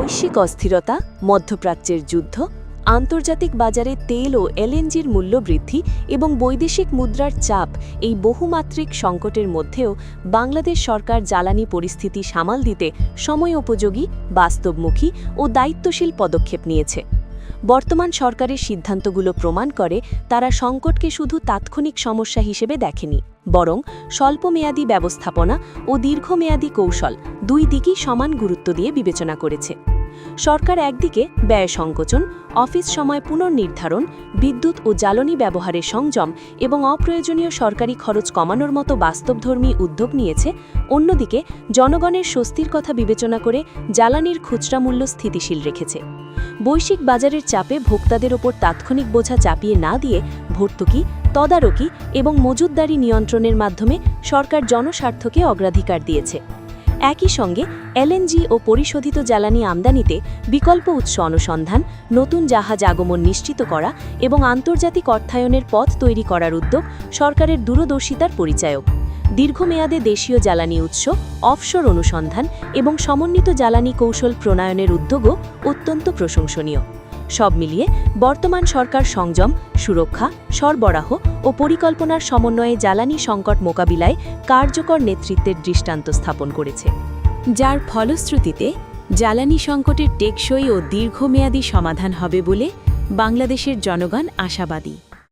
বৈশ্বিক অস্থিরতা, মধ্যপ্রাচ্যের যুদ্ধ, আন্তর্জাতিক বাজারে তেল ও এলএনজির মূল্য বৃদ্ধি এবং বৈদেশিক মুদ্রার চাপ এই বহুমাত্রিক সংকটের মধ্যেও বাংলাদেশ সরকার জ্বালানি পরিস্থিতি সামাল দিতে সময়োপযোগী, বাস্তবমুখী ও দায়িত্বশীল পদক্ষেপ নিয়েছে। বর্তমান সরকারের সিদ্ধান্তগুলো প্রমাণ করে তারা সংকটকে শুধু তাৎক্ষণিক সমস্যা হিসেবে দেখেনি, বরং স্বল্পমেয়াদী ব্যবস্থাপনা ও দীর্ঘমেয়াদী কৌশল দুই দিকই সমান গুরুত্ব দিয়ে বিবেচনা করেছে। সরকার একদিকে ব্যয় সংকোচন, অফিস সময় পুনর্নির্ধারণ, বিদ্যুৎ ও জ্বালানি ব্যবহারের সংযম এবং অপ্রয়োজনীয় সরকারি খরচ কমানোর মতো বাস্তবধর্মী উদ্যোগ নিয়েছে, অন্যদিকে জনগণের স্বস্তির কথা বিবেচনা করে জ্বালানির খুচরা মূল্য স্থিতিশীল রেখেছে। বৈশ্বিক বাজারের চাপে ভোক্তাদের ওপর তাৎক্ষণিক বোঝা চাপিয়ে না দিয়ে ভর্তুকি, তদারকি এবং মজুতদারি নিয়ন্ত্রণের মাধ্যমে সরকার জনস্বার্থকে অগ্রাধিকার দিয়েছে। একই সঙ্গে এলএনজি ও পরিশোধিত জ্বালানি আমদানিতে বিকল্প উৎস অনুসন্ধান, নতুন জাহাজ আগমন নিশ্চিত করা এবং আন্তর্জাতিক অর্থায়নের পথ তৈরি করার উদ্যোগ সরকারের দূরদর্শিতার পরিচায়ক। দীর্ঘমেয়াদে দেশীয় জ্বালানি উৎস, অফশোর অনুসন্ধান এবং সমন্বিত জ্বালানি কৌশল প্রণয়নের উদ্যোগও অত্যন্ত প্রশংসনীয়। সব মিলিয়ে বর্তমান সরকার সংযম, সুরক্ষা, সরবরাহ ও পরিকল্পনার সমন্বয়ে জ্বালানি সংকট মোকাবিলায় কার্যকর নেতৃত্বের দৃষ্টান্ত স্থাপন করেছে, যার ফলশ্রুতিতে জ্বালানি সংকটের টেকসই ও দীর্ঘমেয়াদী সমাধান হবে বলে বাংলাদেশের জনগণ আশাবাদী।